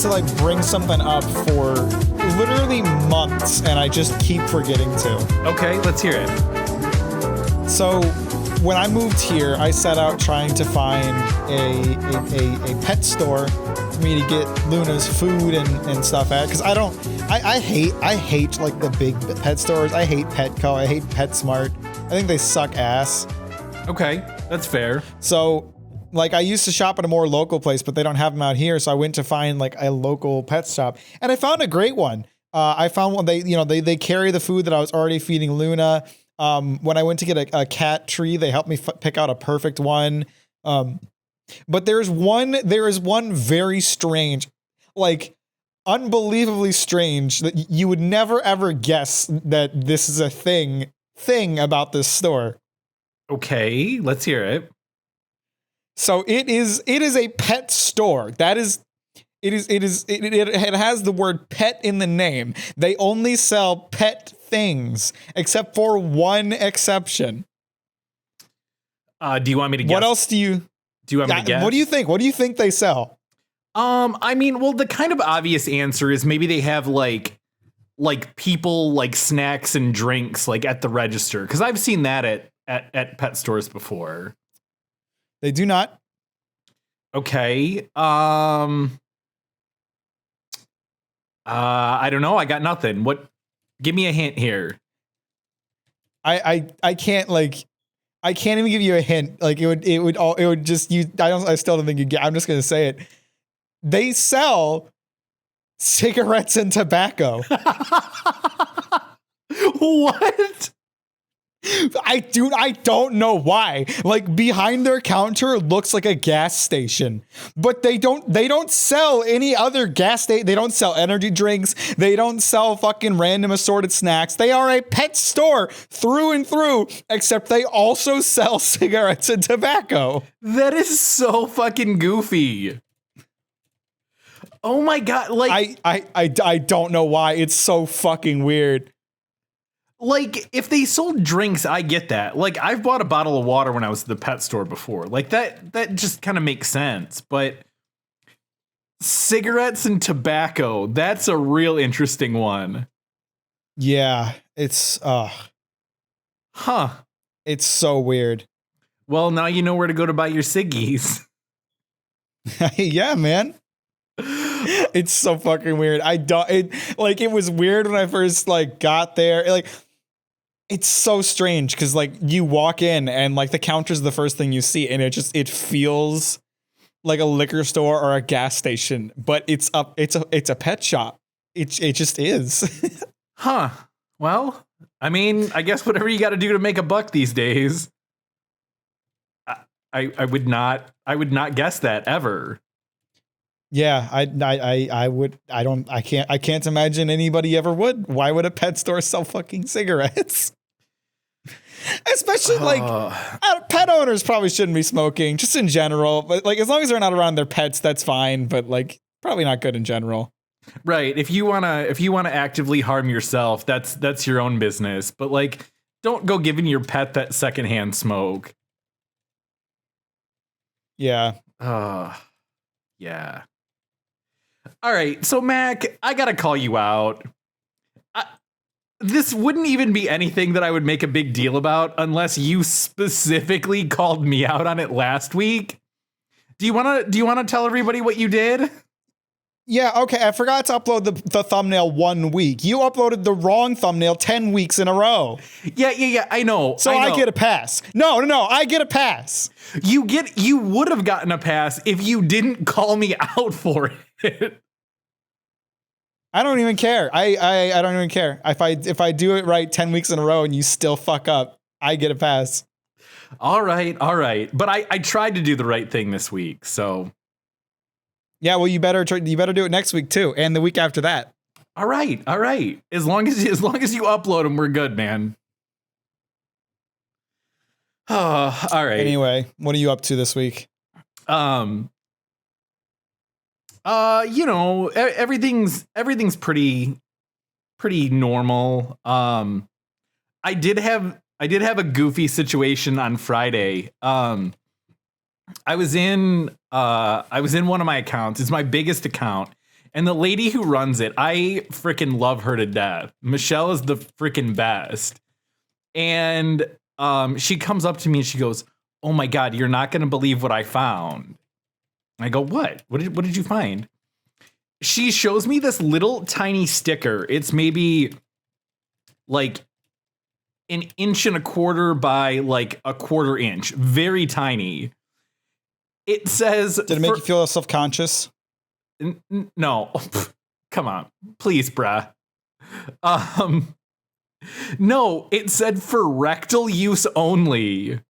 to like bring something up for literally months, and I just keep forgetting to. Okay, let's hear it. So when I moved here, I set out trying to find a pet store for me to get Luna's food and stuff at, because I hate like the big pet stores. I hate Petco. I hate PetSmart. I think they suck ass. Okay, that's fair. So like I used to shop at a more local place, but they don't have them out here. So I went to find like a local pet shop, and I found a great one. I found one. They carry the food that I was already feeding Luna. When I went to get a cat tree, they helped me pick out a perfect one. But there is one very strange, like unbelievably strange, that you would never ever guess that this is a thing about this store. Okay, let's hear it. So it is a pet store. It has the word pet in the name. They only sell pet things, except for one exception. Do you want me to guess? What else do you want me to guess? What do you think? What do you think they sell? I mean, well, the kind of obvious answer is maybe they have like people like snacks and drinks like at the register, because I've seen that at pet stores before. They do not. Okay. I don't know. I got nothing. What? Give me a hint here. I can't even give you a hint. Like it would just you. I still don't think you get. I'm just gonna say it. They sell cigarettes and tobacco. What? I don't know why. Like behind their counter looks like a gas station, but they don't sell any other gas station. They don't sell energy drinks. They don't sell fucking random assorted snacks. They are a pet store through and through, except they also sell cigarettes and tobacco. That is so fucking goofy. Oh my God. Like I don't know why. It's so fucking weird. Like, if they sold drinks, I get that. Like, I've bought a bottle of water when I was at the pet store before. Like, that just kind of makes sense. But cigarettes and tobacco, that's a real interesting one. Yeah, it's, Huh. It's so weird. Well, now you know where to go to buy your ciggies. Yeah, man. It's so fucking weird. It was weird when I first like got there. Like, it's so strange because like you walk in and like the counter's the first thing you see, and it feels like a liquor store or a gas station, but it's a pet shop. It just is. Huh. Well, I mean, I guess whatever you got to do to make a buck these days. I would not guess that ever. Yeah, I can't imagine anybody ever would. Why would a pet store sell fucking cigarettes? Especially pet owners probably shouldn't be smoking, just in general. But like, as long as they're not around their pets, that's fine. But like, probably not good in general. Right. If you wanna actively harm yourself, that's your own business. But like, don't go giving your pet that secondhand smoke. Yeah. Yeah. All right, so Mac, I gotta call you out. This wouldn't even be anything that I would make a big deal about unless you specifically called me out on it last week. Do you wanna tell everybody what you did? Yeah, okay, I forgot to upload the thumbnail 1 week. You uploaded the wrong thumbnail 10 weeks in a row. Yeah, I know. So I get a pass. No, I get a pass. You would have gotten a pass if you didn't call me out for it. I don't even care. I don't even care. If I do it right 10 weeks in a row and you still fuck up, I get a pass. All right. But I tried to do the right thing this week, so. Yeah, well, you better do it next week too, and the week after that. All right. As long as you upload them, we're good, man. Oh, all right. Anyway, what are you up to this week? Everything's pretty normal. I did have a goofy situation on Friday. I was in one of my accounts. It's my biggest account, And the lady who runs it, I freaking love her to death. Michelle is the freaking best. And she comes up to me and she goes, "Oh my God, you're not going to believe what I found." I go, "What? What did you find?" She shows me this little tiny sticker. It's maybe like an inch and a quarter by like a quarter inch. Very tiny. It says... Did it make you feel self-conscious? No. Come on. Please, bruh. No, it said for rectal use only.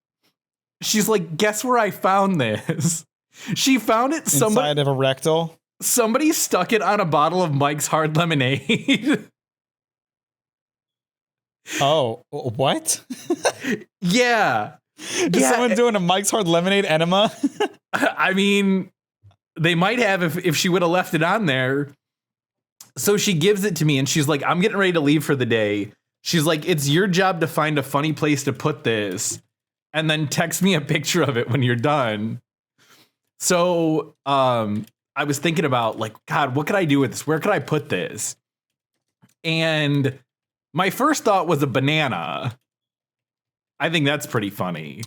She's like, "Guess where I found this?" She found it Inside of a rectal? Somebody stuck it on a bottle of Mike's Hard Lemonade. Oh, what? Yeah. Is someone doing a Mike's Hard Lemonade enema? I mean, they might have if she would have left it on there. So she gives it to me and she's like, "I'm getting ready to leave for the day." She's like, "It's your job to find a funny place to put this. And then text me a picture of it when you're done." So I was thinking about like, God, what could I do with this? Where could I put this? And my first thought was a banana. I think that's pretty funny.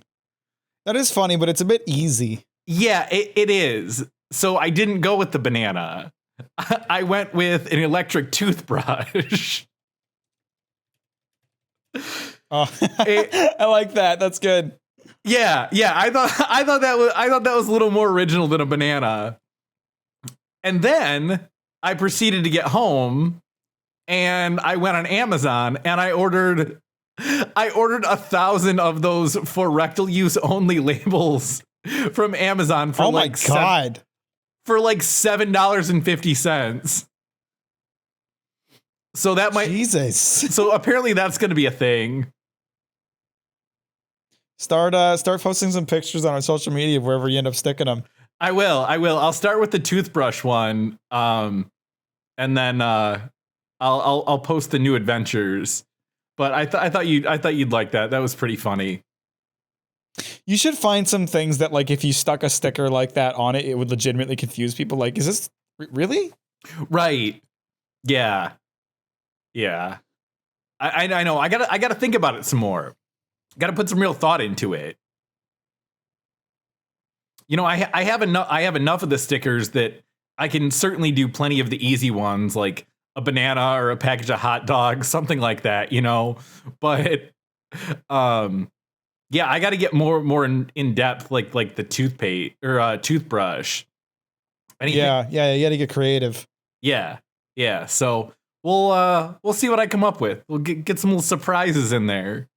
That is funny, but it's a bit easy. Yeah, it is. So I didn't go with the banana. I went with an electric toothbrush. Oh, I like that. That's good. Yeah. I thought that was a little more original than a banana. And then I proceeded to get home and I went on Amazon and I ordered 1,000 of those for rectal use only labels from Amazon for for like $7.50. So that might Jesus. So apparently that's going to be a thing. Start posting some pictures on our social media wherever you end up sticking them. I will. I'll start with the toothbrush one, and then I'll post the new adventures. But I thought you'd like that. That was pretty funny. You should find some things that, like, if you stuck a sticker like that on it, it would legitimately confuse people. Like, is this really? Right. Yeah. I know. I gotta think about it some more. Gotta put some real thought into it. You know, I have enough of the stickers that I can certainly do plenty of the easy ones, like a banana or a package of hot dogs, something like that, you know. But yeah, I got to get more in depth, like the toothpaste or toothbrush. Yeah, you got to get creative. Yeah. So we'll see what I come up with. We'll get some little surprises in there.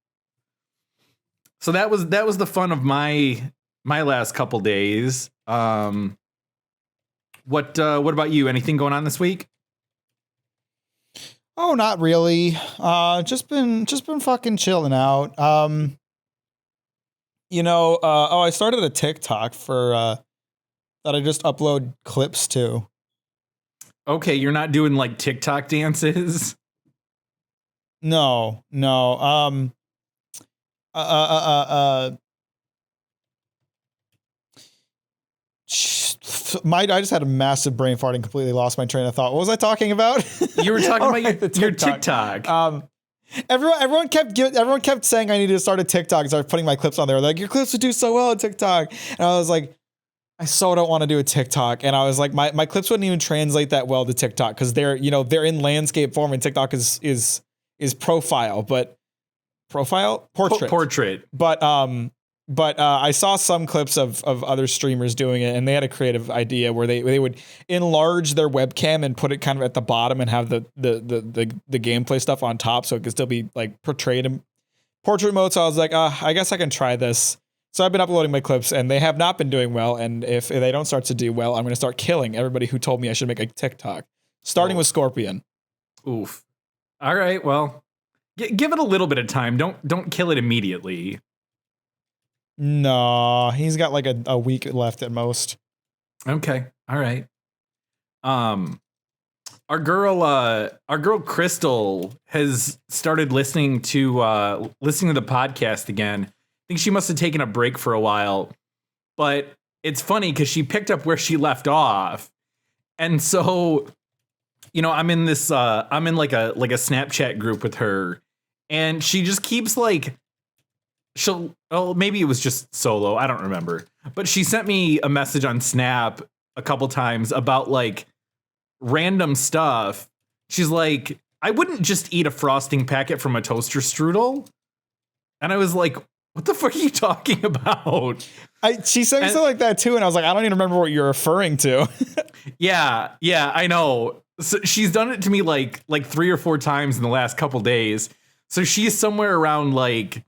So that was the fun of my last couple days. What about you? Anything going on this week? Oh, not really. Just been fucking chilling out. I started a TikTok for that I just upload clips to. Okay, you're not doing like TikTok dances? No. I just had a massive brain fart and completely lost my train of thought. What was I talking about? You were talking about your TikTok. Everyone kept saying I needed to start a TikTok and start putting my clips on there. Like, your clips would do so well on TikTok. And I was like, I so don't want to do a TikTok. And I was like, my clips wouldn't even translate that well to TikTok because they're in landscape form and TikTok is portrait. But I saw some clips of other streamers doing it, and they had a creative idea where they would enlarge their webcam and put it kind of at the bottom and have the gameplay stuff on top, so it could still be like portrait in portrait mode. So I was like, I guess I can try this. So I've been uploading my clips, and they have not been doing well. And if they don't start to do well, I'm going to start killing everybody who told me I should make a TikTok, starting with Scorpion. Oof. All right. Well, give it a little bit of time. Don't kill it immediately. No, he's got like a week left at most. Okay. All right. Our girl Crystal has started listening to the podcast again. I think she must have taken a break for a while, but it's funny because she picked up where she left off. And so I'm in this I'm in like a Snapchat group with her, and she just keeps like maybe it was just solo, I don't remember. But she sent me a message on Snap a couple times about like random stuff. She's like, I wouldn't just eat a frosting packet from a toaster strudel. And I was like, what the fuck are you talking about? She said something like that too, and I was like, I don't even remember what you're referring to. Yeah, I know. So she's done it to me like 3 or 4 times in the last couple days. So she's somewhere around like,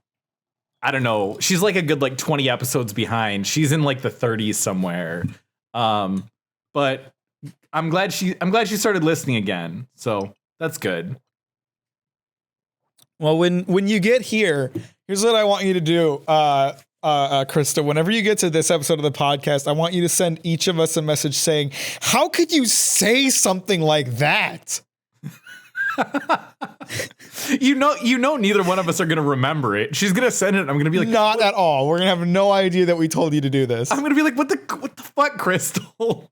I don't know. She's like a good like 20 episodes behind. She's in like the 30s somewhere. But I'm glad she started listening again. So that's good. Well, when you get here, here's what I want you to do, Krista. Whenever you get to this episode of the podcast, I want you to send each of us a message saying, "How could you say something like that?" You know, neither one of us are gonna remember it. She's gonna send it. And I'm gonna be like, not at all. We're gonna have no idea that we told you to do this. I'm gonna be like, what the fuck, Crystal?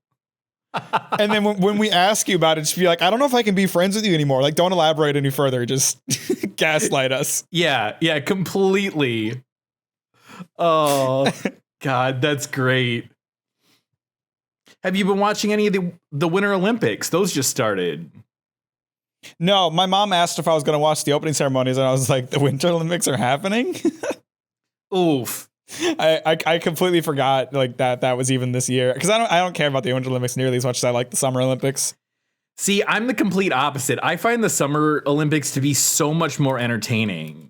And then when we ask you about it, just be like, I don't know if I can be friends with you anymore. Like, don't elaborate any further. Just gaslight us. Yeah, completely. Oh, God, that's great. Have you been watching any of the Winter Olympics? Those just started. No, my mom asked if I was going to watch the opening ceremonies, and I was like, the Winter Olympics are happening? Oof. I completely forgot like that was even this year, because I don't care about the Winter Olympics nearly as much as I like the Summer Olympics. See, I'm the complete opposite. I find the Summer Olympics to be so much more entertaining.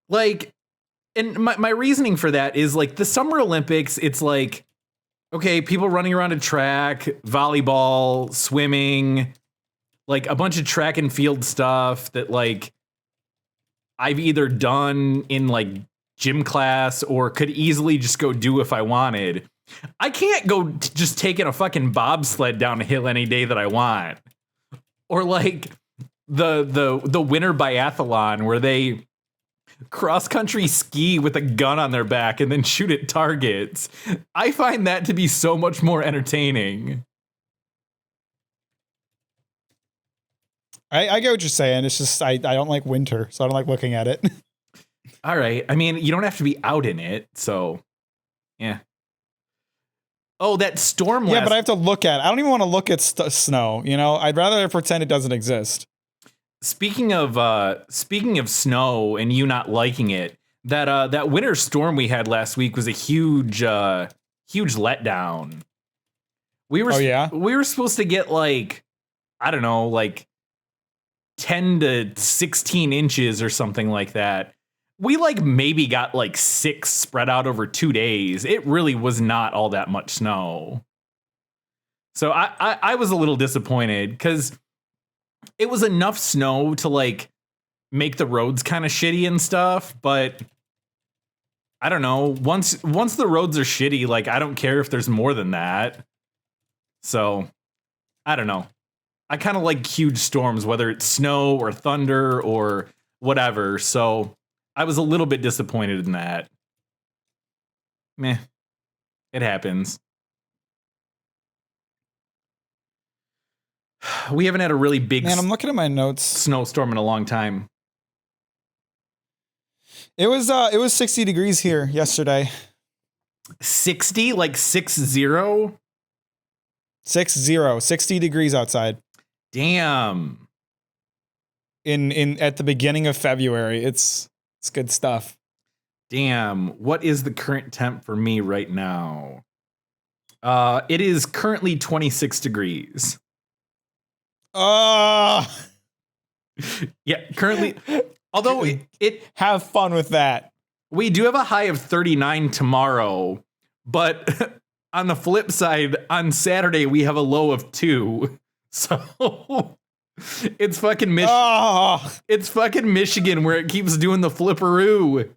Like, and my reasoning for that is like the Summer Olympics, it's like, okay, people running around a track, volleyball, swimming, like a bunch of track and field stuff that like I've either done in like gym class or could easily just go do if I wanted. I can't go just taking a fucking bobsled down a hill any day that I want. Or like the winter biathlon where they cross country ski with a gun on their back and then shoot at targets. I find that to be so much more entertaining. I get what you're saying. It's just I don't like winter, so I don't like looking at it. All right. I mean, you don't have to be out in it, so yeah. Oh, that storm last... Yeah, but I have to look at it. I don't even want to look at snow, you know? I'd rather pretend it doesn't exist. Speaking of snow and you not liking it, that winter storm we had last week was a huge letdown. We were supposed to get like, I don't know, like 10 to 16 inches or something like that. We like maybe got like 6 spread out over 2 days. It really was not all that much snow. So I was a little disappointed because it was enough snow to like make the roads kind of shitty and stuff. But I don't know. Once the roads are shitty, like I don't care if there's more than that. So I don't know. I kind of like huge storms, whether it's snow or thunder or whatever. So I was a little bit disappointed in that. Meh. It happens. We haven't had a really big I'm looking at my notes. Snowstorm in a long time. It was 60 degrees here yesterday. 60? Like 60? 60 degrees outside. Damn. In at the beginning of February. It's good stuff. Damn. What is the current temp for me right now? It is currently 26 degrees. Yeah, currently. Although it have fun with that. We do have a high of 39 tomorrow, but on the flip side, on Saturday we have a low of 2. So it's fucking It's fucking Michigan where it keeps doing the flipperoo.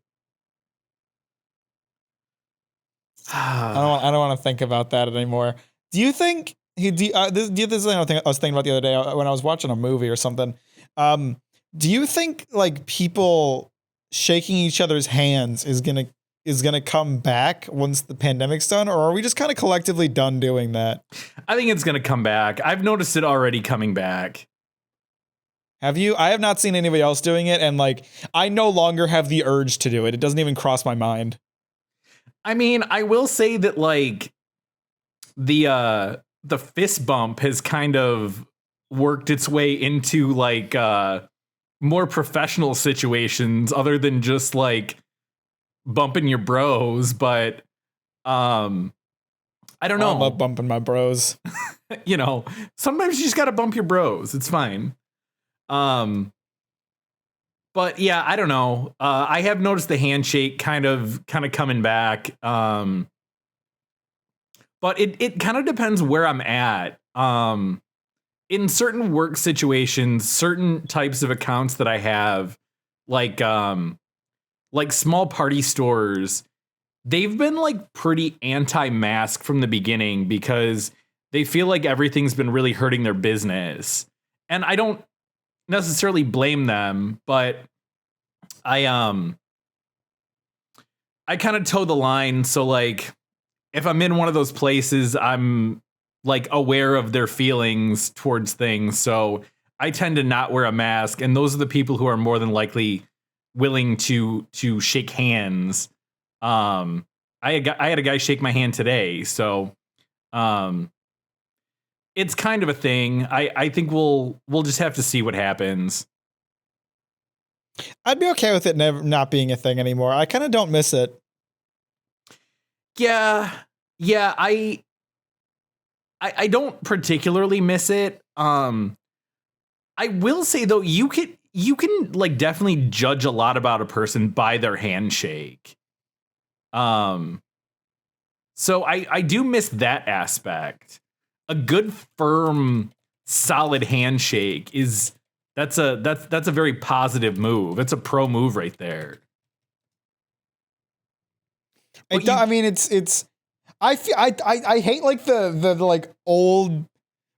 I don't want to think about that anymore. Do you think this is another thing I was thinking about the other day when I was watching a movie or something. Do you think like people shaking each other's hands is gonna is going to come back once the pandemic's done, or are we just kind of collectively done doing that? I think it's going to come back. I've noticed it already coming back. Have you? I have not seen anybody else doing it, and like I no longer have the urge to do it. It doesn't even cross my mind. I mean, I will say that like the fist bump has kind of worked its way into like more professional situations other than just like bumping your bros, but I don't know. I love bumping my bros. You know, sometimes you just got to bump your bros. It's fine. But yeah, I don't know. I have noticed the handshake kind of coming back. But it kind of depends where I'm at. In certain work situations, certain types of accounts that I have, like small party stores, they've been like pretty anti-mask from the beginning because they feel like everything's been really hurting their business. And I don't necessarily blame them, but I kind of toe the line. So like if I'm in one of those places, I'm like aware of their feelings towards things. So I tend to not wear a mask, and those are the people who are more than likely willing to shake hands. I had a guy shake my hand today, so it's kind of a thing. I think we'll just have to see what happens. I'd be okay with it never not being a thing anymore. I kind of don't miss it. Yeah, I don't particularly miss it. I will say though, you can like definitely judge a lot about a person by their handshake. So I do miss that aspect. A good, firm, solid handshake that's a very positive move. It's a pro move right there. I mean, it's. I hate like the like old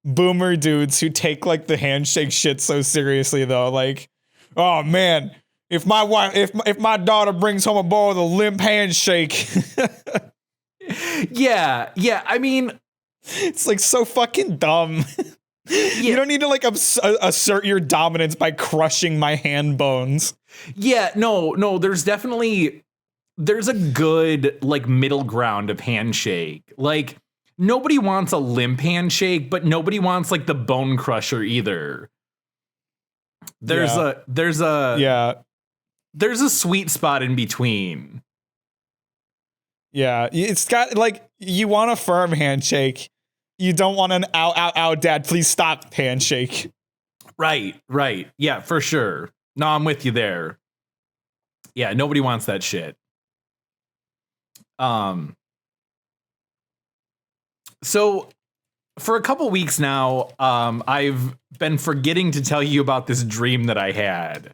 boomer dudes who take like the handshake shit so seriously though. Like, oh man, if my daughter brings home a boy with a limp handshake. Yeah. I mean, it's like so fucking dumb. Yeah. You don't need to like assert your dominance by crushing my hand bones. Yeah, no, there's a good like middle ground of handshake. Like nobody wants a limp handshake, but nobody wants like the bone crusher either. There's a sweet spot in between. Yeah, it's got like you want a firm handshake. You don't want an ow, dad, please stop handshake. Right. Yeah, for sure. No, I'm with you there. Yeah, nobody wants that shit. So for a couple weeks now, I've been forgetting to tell you about this dream that I had.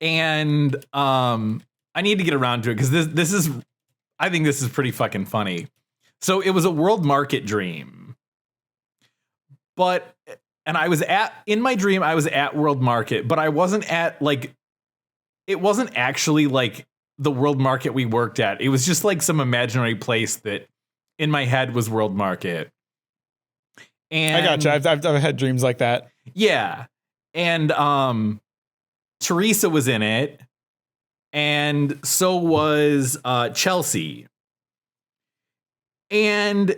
And I need to get around to it because I think this is pretty fucking funny. So it was a world market dream. And in my dream, I was at World Market, but I wasn't at it wasn't actually like the World Market we worked at. It was just like some imaginary place that in my head was World Market. And I gotcha. I've had dreams like that. Yeah. And Teresa was in it. And so was Chelsea. And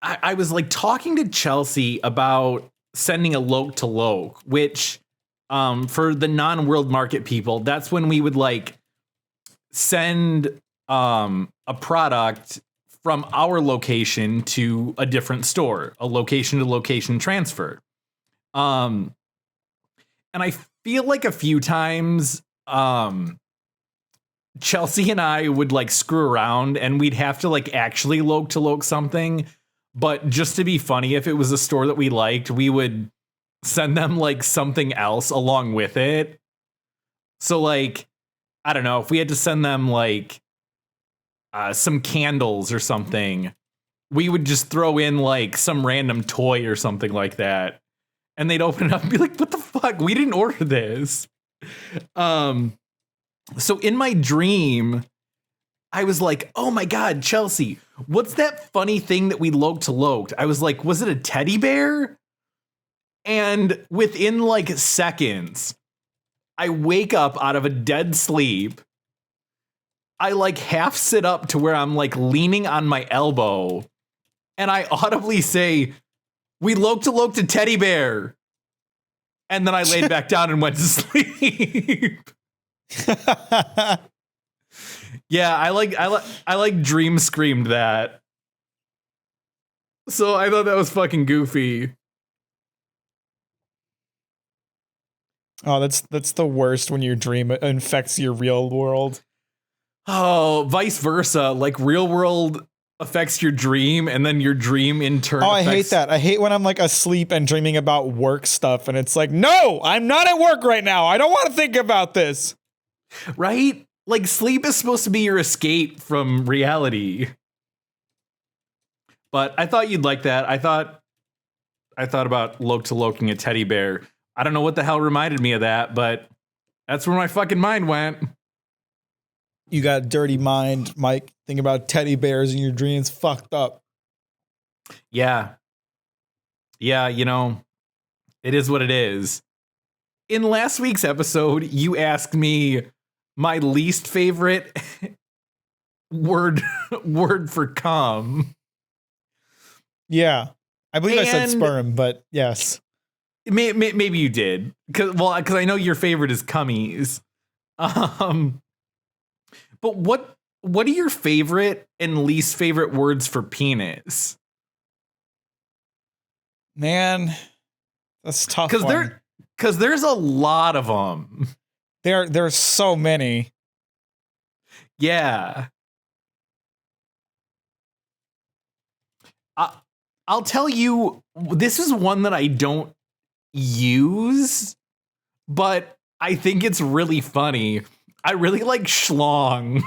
I was like talking to Chelsea about sending a Loke to Loke, which for the non-World Market people, that's when we would like send a product from our location to a different store, a location to location transfer. And I feel like a few times Chelsea and I would like screw around and we'd have to like actually Loke to Loke something. But just to be funny, if it was a store that we liked, we would send them like something else along with it. So like, I don't know, if we had to send them like some candles or something, we would just throw in like some random toy or something like that. And they'd open it up and be like, what the fuck? We didn't order this. So in my dream, I was like, oh my God, Chelsea, what's that funny thing that we loked? I was like, was it a teddy bear? And within like seconds, I wake up out of a dead sleep. I like half sit up to where I'm like leaning on my elbow. And I audibly say, we loked a teddy bear. And then I laid back down and went to sleep. Yeah, I like dream screamed that. So I thought that was fucking goofy. Oh, that's the worst when your dream infects your real world. Oh, vice versa. Like real world affects your dream, and then your dream in turn. Oh, I hate that. I hate when I'm like asleep and dreaming about work stuff, and it's like, no, I'm not at work right now. I don't want to think about this. Right? Like sleep is supposed to be your escape from reality. But I thought you'd like that. I thought about loking a teddy bear. I don't know what the hell reminded me of that, but that's where my fucking mind went. You got a dirty mind, Mike. Think about teddy bears in your dreams. Fucked up. Yeah. Yeah, you know, it is what it is. In last week's episode, you asked me my least favorite word for cum. Yeah. I believe I said sperm, but yes. Maybe you did. Because I know your favorite is cummies. But what are your favorite and least favorite words for penis? Man, that's tough. Because there's a lot of them. There's so many. Yeah. I'll tell you, this is one that I don't use, but I think it's really funny. I really like schlong.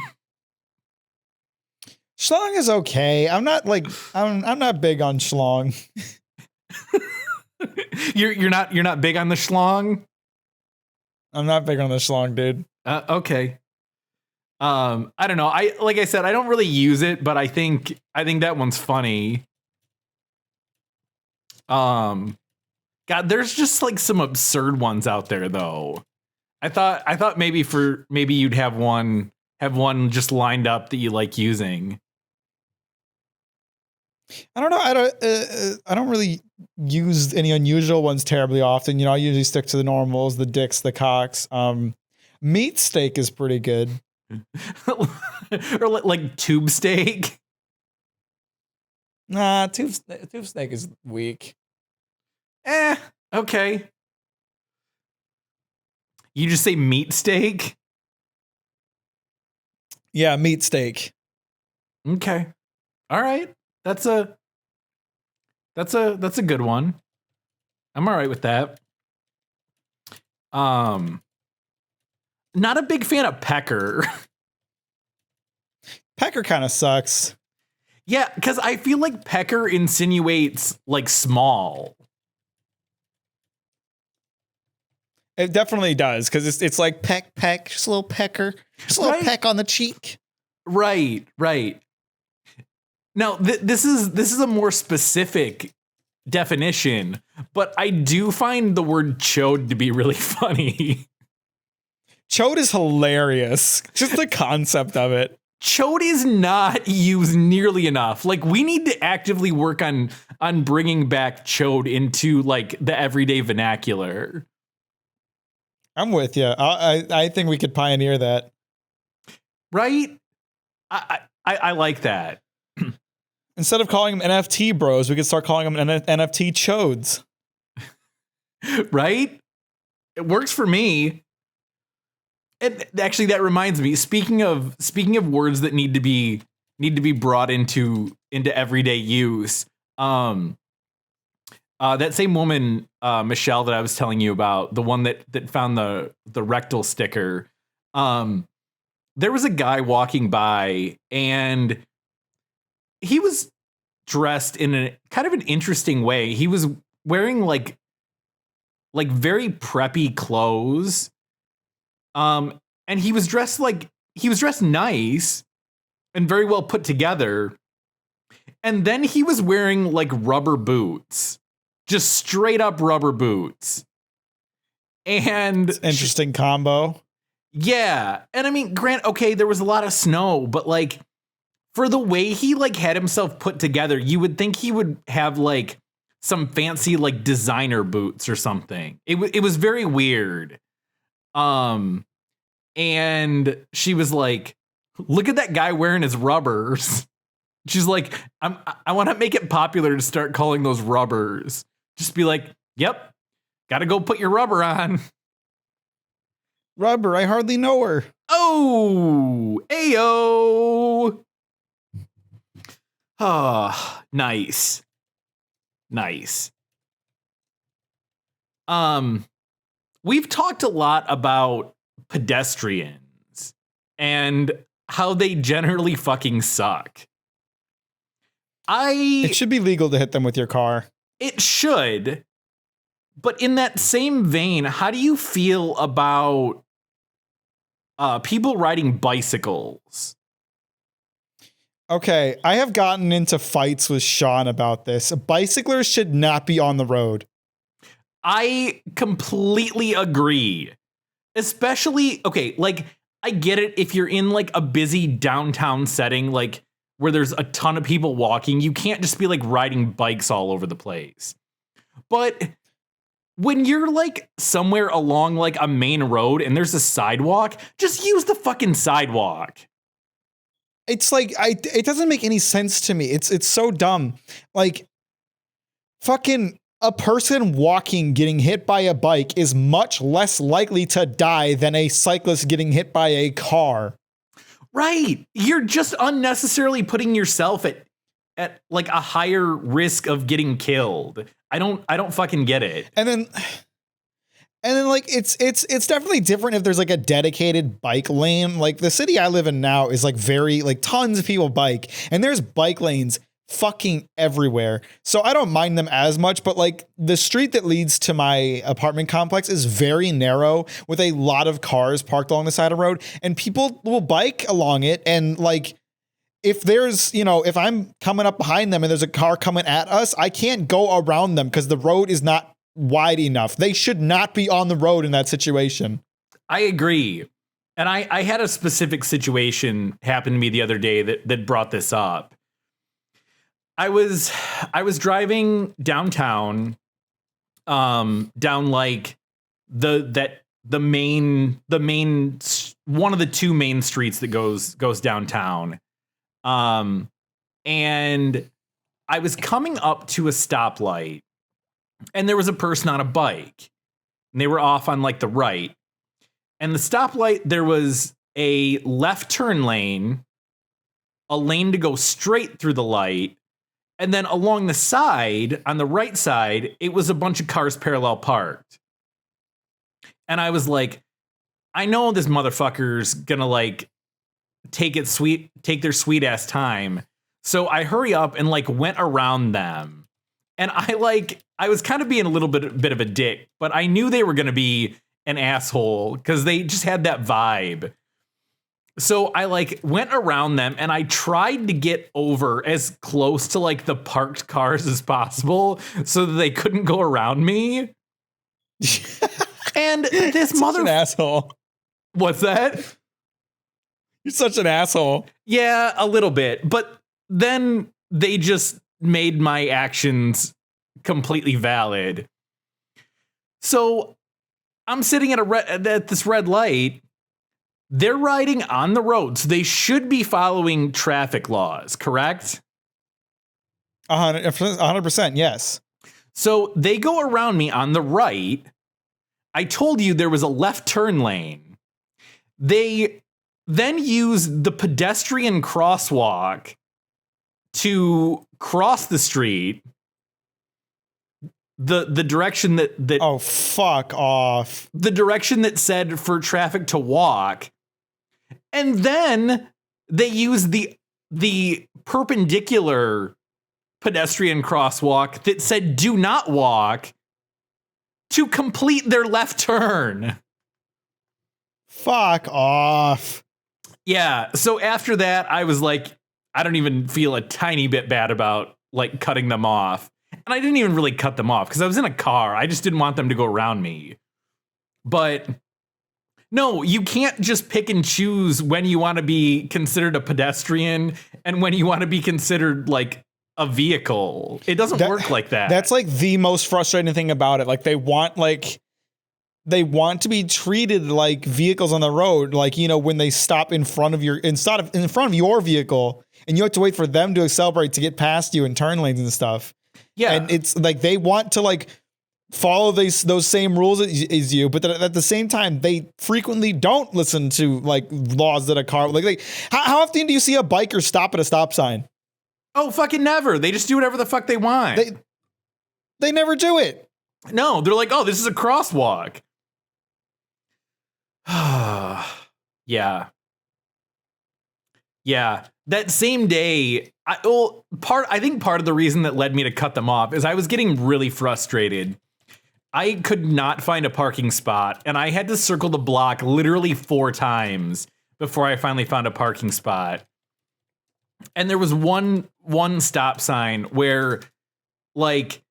Schlong is okay. I'm not big on schlong. You're not big on the schlong? I'm not big on the schlong, dude. Okay. I don't know. Like I said, I don't really use it, but I think that one's funny. God, there's just like some absurd ones out there though. I thought maybe you'd have one just lined up that you like using. I don't know. I don't really use any unusual ones terribly often. You know, I usually stick to the normals, the dicks, the cocks. Meat steak is pretty good. Or like tube steak. Nah, tube steak is weak. Okay. You just say meat steak? Yeah, meat steak. Okay. All right. That's a good one. I'm all right with that. Not a big fan of pecker. Pecker kind of sucks. Yeah, because I feel like pecker insinuates like small. It definitely does, because it's like peck, just a little pecker, just a little peck on the cheek. Right. Now this is a more specific definition, but I do find the word chode to be really funny. Chode is hilarious. Just the concept of it. Chode is not used nearly enough. Like we need to actively work on bringing back chode into like the everyday vernacular. I'm with you. I think we could pioneer that. Right? I like that. Instead of calling them NFT bros, we could start calling them NFT chodes. Right? It works for me. And actually, that reminds me. Speaking of words that need to be brought into everyday use, that same woman, Michelle, that I was telling you about, the one that found the rectal sticker. There was a guy walking by, and he was dressed in a kind of an interesting way. He was wearing like very preppy clothes. and he was dressed nice and very well put together. And then he was wearing like rubber boots, just straight up rubber boots. And interesting combo. Yeah. And I mean, okay, there was a lot of snow, but like for the way he like had himself put together, you would think he would have like some fancy like designer boots or something. It was very weird. And she was like, look at that guy wearing his rubbers. She's like, I want to make it popular to start calling those rubbers. Just be like, yep, got to go put your rubber on. Rubber, I hardly know her. Oh, ayo. Oh, nice. Nice. We've talked a lot about pedestrians and how they generally fucking suck. It should be legal to hit them with your car. It should. But in that same vein, how do you feel about people riding bicycles? Okay, I have gotten into fights with Sean about this. Bicyclers should not be on the road. I completely agree. Especially, okay, like, I get it if you're in like a busy downtown setting, like where there's a ton of people walking, you can't just be like riding bikes all over the place. But when you're like somewhere along like a main road and there's a sidewalk, just use the fucking sidewalk. It's like it doesn't make any sense to me. It's so dumb. Like fucking a person walking getting hit by a bike is much less likely to die than a cyclist getting hit by a car. Right. You're just unnecessarily putting yourself at like a higher risk of getting killed. I don't fucking get it. And then like it's definitely different if there's like a dedicated bike lane. Like the city I live in now is like very like tons of people bike and there's bike lanes fucking everywhere. So I don't mind them as much, but like the street that leads to my apartment complex is very narrow with a lot of cars parked along the side of the road and people will bike along it. And like, if there's, if I'm coming up behind them and there's a car coming at us, I can't go around them because the road is not wide enough. They should not be on the road in that situation. I agree. And I had a specific situation happen to me the other day that brought this up. I was driving downtown, down like the main one of the two main streets that goes downtown. And I was coming up to a stoplight and there was a person on a bike and they were off on like the right. And the stoplight, there was a left turn lane, a lane to go straight through the light. And then along the side, on the right side, it was a bunch of cars parallel parked. And I was like, I know this motherfucker's gonna like take their sweet ass time. So I hurry up and like went around them. And I was kind of being a little bit of a dick, but I knew they were gonna be an asshole because they just had that vibe. So I like went around them and I tried to get over as close to like the parked cars as possible so that they couldn't go around me. And this an asshole. What's that? You're such an asshole. Yeah, a little bit. But then they just made my actions completely valid. So I'm sitting at this red light. They're riding on the road, so they should be following traffic laws, correct? 100%, yes. So they go around me on the right. I told you there was a left turn lane. They then use the pedestrian crosswalk to cross the street. The direction that oh, fuck off. The direction that said for traffic to walk. And then they use the perpendicular pedestrian crosswalk that said do not walk to complete their left turn. Fuck off. Yeah. So after that, I was like, I don't even feel a tiny bit bad about like cutting them off. And I didn't even really cut them off because I was in a car. I just didn't want them to go around me. But no, you can't just pick and choose when you want to be considered a pedestrian and when you want to be considered like a vehicle. It doesn't work like that. That's like the most frustrating thing about it. Like they want to be treated like vehicles on the road. Like, you know, when they stop in front of your vehicle and you have to wait for them to accelerate to get past you in turn lanes and stuff. Yeah. And it's like they want to like follow those same rules as you, but at the same time, they frequently don't listen to like laws that a car like how often do you see a biker stop at a stop sign? Oh, fucking never. They just do whatever the fuck they want. They never do it. No, they're like, oh, this is a crosswalk. Yeah. Yeah. That same day, I think part of the reason that led me to cut them off is I was getting really frustrated. I could not find a parking spot, and I had to circle the block literally 4 times before I finally found a parking spot. And there was one stop sign where like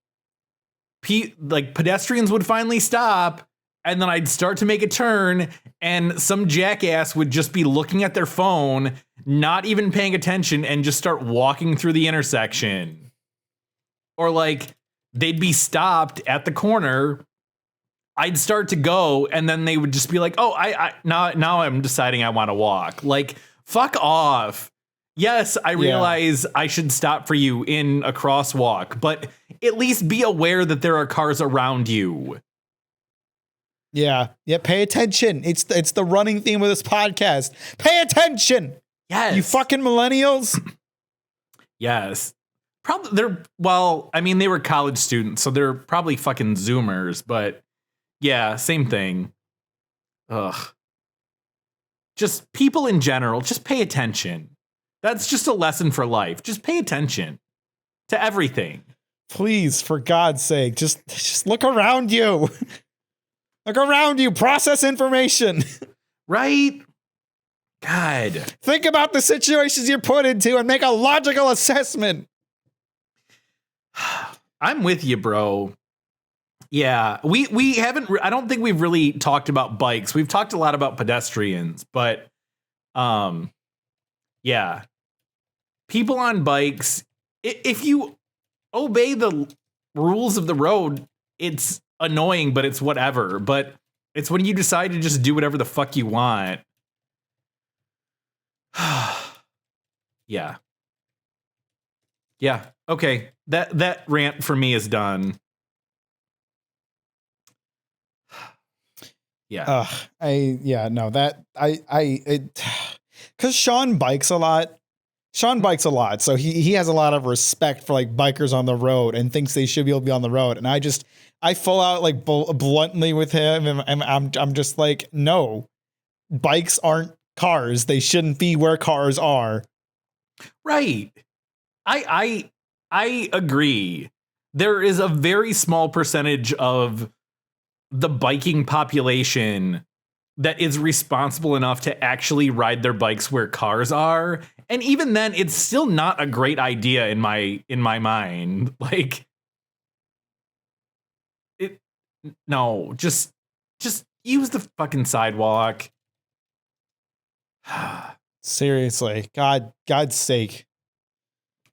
pedestrians would finally stop, and then I'd start to make a turn, and some jackass would just be looking at their phone, not even paying attention, and just start walking through the intersection. Or like they'd be stopped at the corner. I'd start to go, and then they would just be like, "Oh, now I'm deciding I want to walk." Like, fuck off. Yes, I realize I should stop for you in a crosswalk, but at least be aware that there are cars around you. Yeah. Pay attention. It's the running theme of this podcast. Pay attention. Yes. You fucking millennials. Yes. Probably they were college students, so they're probably fucking Zoomers, but yeah, same thing. Ugh. Just people in general, just pay attention. That's just a lesson for life. Just pay attention to everything. Please, for God's sake, just look around you. Look around you. Process information. Right? God. Think about the situations you're put into and make a logical assessment. I'm with you, bro. Yeah, we haven't. I don't think we've really talked about bikes. We've talked a lot about pedestrians, but yeah, people on bikes. If you obey the rules of the road, it's annoying, but it's whatever. But it's when you decide to just do whatever the fuck you want. Yeah. Okay. That rant for me is done. Yeah. Because Sean bikes a lot. So he has a lot of respect for like bikers on the road and thinks they should be able to be on the road. And I full out like bluntly with him, and I'm just like, no, bikes aren't cars. They shouldn't be where cars are. Right. I agree. There is a very small percentage of the biking population that is responsible enough to actually ride their bikes where cars are. And even then, it's still not a great idea in my mind. Like, just use the fucking sidewalk. Seriously, God's sake.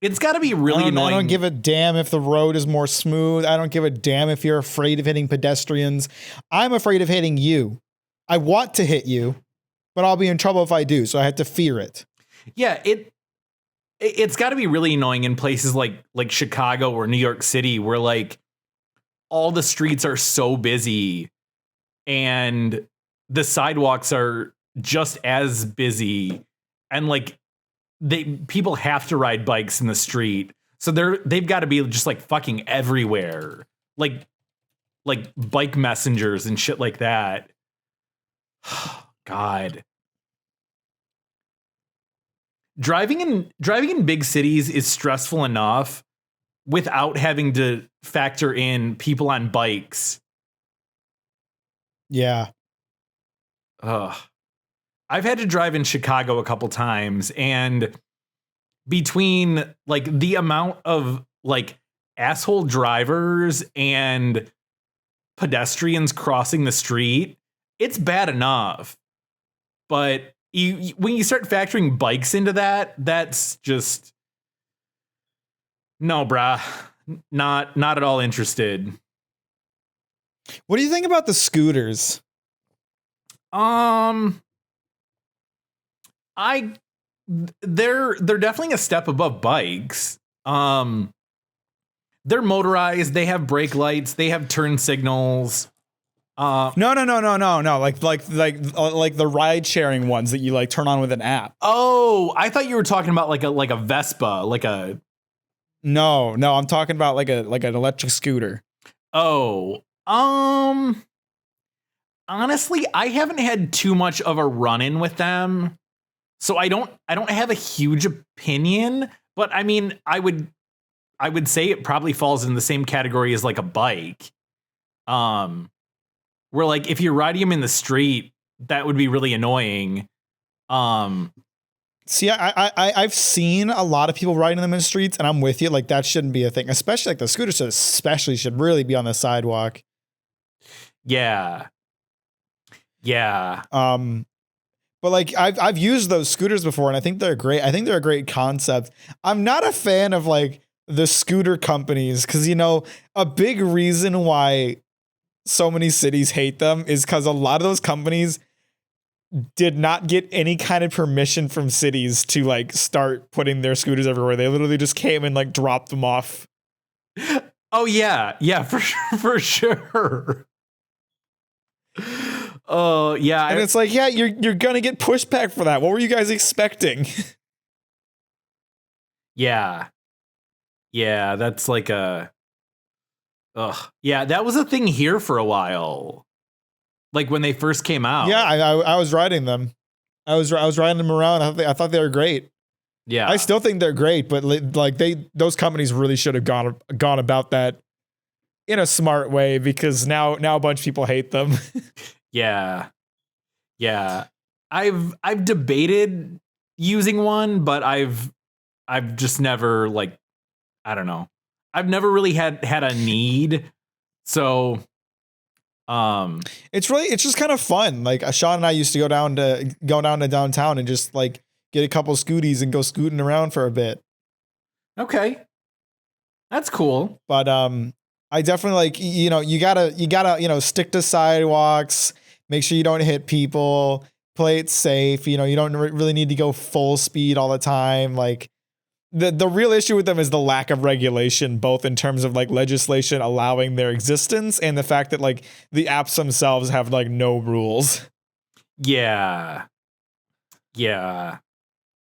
It's got to be really annoying. I don't give a damn if the road is more smooth. I don't give a damn if you're afraid of hitting pedestrians. I'm afraid of hitting you. I want to hit you, but I'll be in trouble if I do, so I have to fear it. Yeah, it's got to be really annoying in places like Chicago or New York City, where like all the streets are so busy and the sidewalks are just as busy, and like people have to ride bikes in the street, so they've got to be just like fucking everywhere, like bike messengers and shit like that. God. Driving in big cities is stressful enough without having to factor in people on bikes. Yeah. Ugh. I've had to drive in Chicago a couple times, and between like the amount of like asshole drivers and pedestrians crossing the street, it's bad enough. But when you start factoring bikes into that, that's just no, brah. Not at all interested. What do you think about the scooters? They're definitely a step above bikes. They're motorized, they have brake lights, they have turn signals. No. Like the ride sharing ones that you like turn on with an app. Oh, I thought you were talking about like a Vespa, like a. No, I'm talking about like an electric scooter. Oh, honestly, I haven't had too much of a run-in with them, so I don't have a huge opinion. But I mean, I would say it probably falls in the same category as like a bike. Where like if you're riding them in the street, that would be really annoying. See, I've seen a lot of people riding them in the streets, and I'm with you. Like that shouldn't be a thing, especially like the scooters. Especially should really be on the sidewalk. Yeah. But like I've used those scooters before, and I think they're great. I think they're a great concept. I'm not a fan of like the scooter companies because a big reason why so many cities hate them is because a lot of those companies did not get any kind of permission from cities to like start putting their scooters everywhere. They literally just came and like dropped them off. Oh yeah, for sure. Oh yeah, and it's like, yeah, you're gonna get pushback for that. What were you guys expecting? Yeah, that's like a. Ugh. Yeah, that was a thing here for a while. Like when they first came out. Yeah, I was riding them. I was riding them around. I thought they were great. Yeah, I still think they're great, but like those companies really should have gone about that in a smart way because now a bunch of people hate them. Yeah. I've debated using one, but I've just never like, I don't know. I've never really had a need. So it's just kind of fun. Like Sean and I used to go down to downtown and just like get a couple scooties and go scooting around for a bit. Okay. That's cool. But I definitely like, you gotta stick to sidewalks, make sure you don't hit people, play it safe. You don't really need to go full speed all the time. Like the real issue with them is the lack of regulation, both in terms of like legislation allowing their existence and the fact that like the apps themselves have like no rules. Yeah.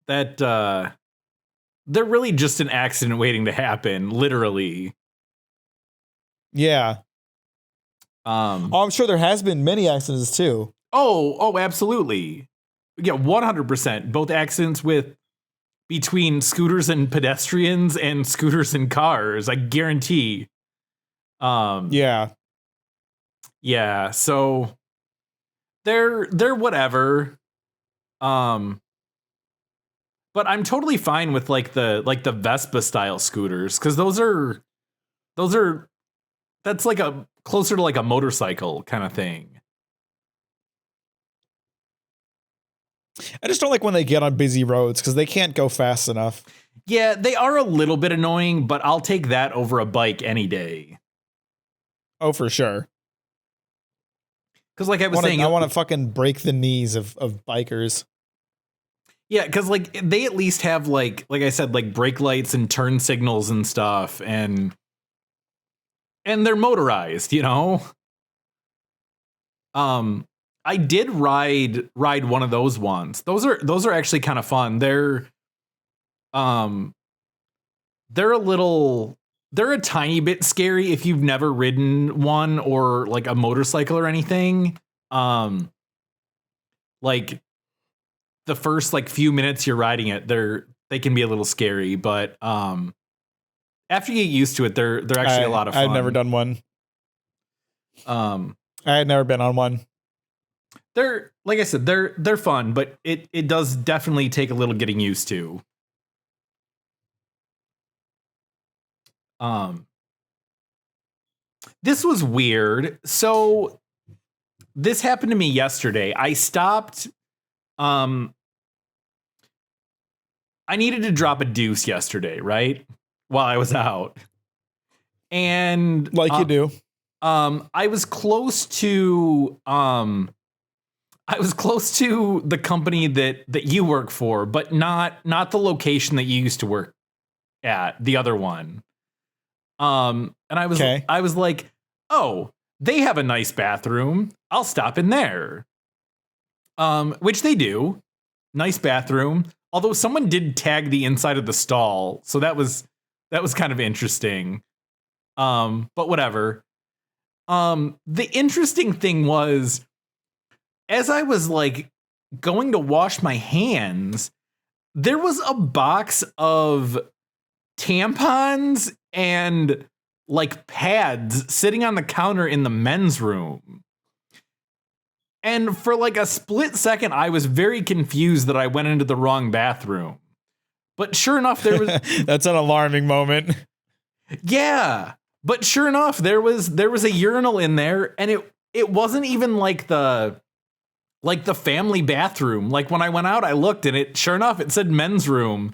That they're really just an accident waiting to happen, literally. Yeah. I'm sure there has been many accidents too. Oh, absolutely. Yeah, 100%. Both accidents between scooters and pedestrians and scooters and cars, I guarantee. Yeah. So they're whatever. But I'm totally fine with like the Vespa style scooters because that's like a closer to like a motorcycle kind of thing. I just don't like when they get on busy roads because they can't go fast enough. Yeah, they are a little bit annoying, but I'll take that over a bike any day. Oh, for sure. Because like I was saying, I want to fucking break the knees of bikers. Yeah, because like they at least have like I said, like brake lights and turn signals and stuff, and they're motorized, I did ride one of those ones. Those are actually kind of fun. They're a tiny bit scary if you've never ridden one or like a motorcycle or anything. Like the first like few minutes you're riding it, they can be a little scary, but after you get used to it, they're actually a lot of fun. I'd never done one. I had never been on one. They're, like I said, they're fun, but it does definitely take a little getting used to. This was weird. So this happened to me yesterday. I stopped. I needed to drop a deuce yesterday, right? While I was out. And like you do. I was close to the company that you work for, but not the location that you used to work at, the other one. And I was like, oh, they have a nice bathroom. I'll stop in there. Which they do. Nice bathroom. Although someone did tag the inside of the stall, so that was kind of interesting. But whatever. The interesting thing was, as I was like going to wash my hands, there was a box of tampons and like pads sitting on the counter in the men's room. And for like a split second, I was very confused that I went into the wrong bathroom. But sure enough, there was that's an alarming moment. Yeah. But sure enough, there was a urinal in there, and it wasn't even like the family bathroom. Like when I went out, I looked, and sure enough, it said men's room.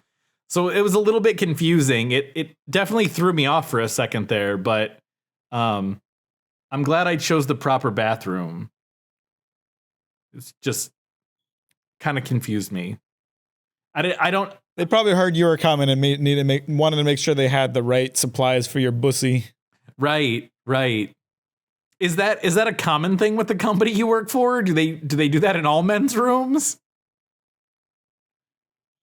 So it was a little bit confusing. It definitely threw me off for a second there, but I'm glad I chose the proper bathroom. It's just kind of confused me. I don't. They probably heard you were coming and wanted to make sure they had the right supplies for your bussy. Right. Is that a common thing with the company you work for? Do they do that in all men's rooms?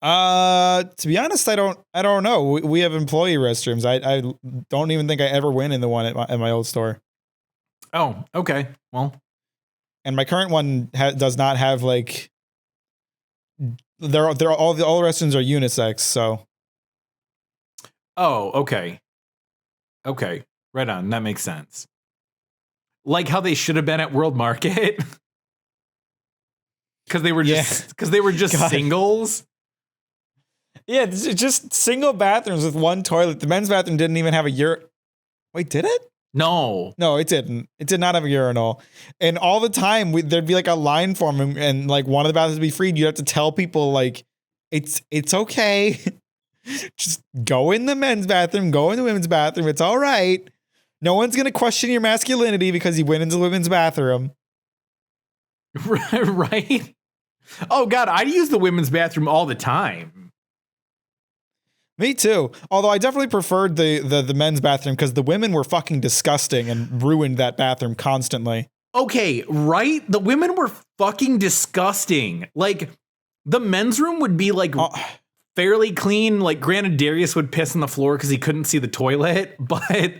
To be honest, I don't know. We have employee restrooms. I don't even think I ever went in the one at my old store. Oh, okay. Well, and my current one does not have like. They're all the restrooms are unisex, so. Oh, okay. Okay, right on. That makes sense. Like how they should have been at World Market, because they were just singles. Yeah, just single bathrooms with one toilet. The men's bathroom didn't even have a Wait, did it? No, it didn't. It did not have a urinal. And all the time, there'd be like a line for them, and like one of the bathrooms would be free. You have to tell people like, it's okay. Just go in the men's bathroom, go in the women's bathroom. It's all right. No one's going to question your masculinity because you went into the women's bathroom. Right? Oh, God, I use the women's bathroom all the time. Me too. Although I definitely preferred the men's bathroom because the women were fucking disgusting and ruined that bathroom constantly. Okay, right? The women were fucking disgusting. Like, the men's room would be like fairly clean. Like, granted, Darius would piss on the floor because he couldn't see the toilet, but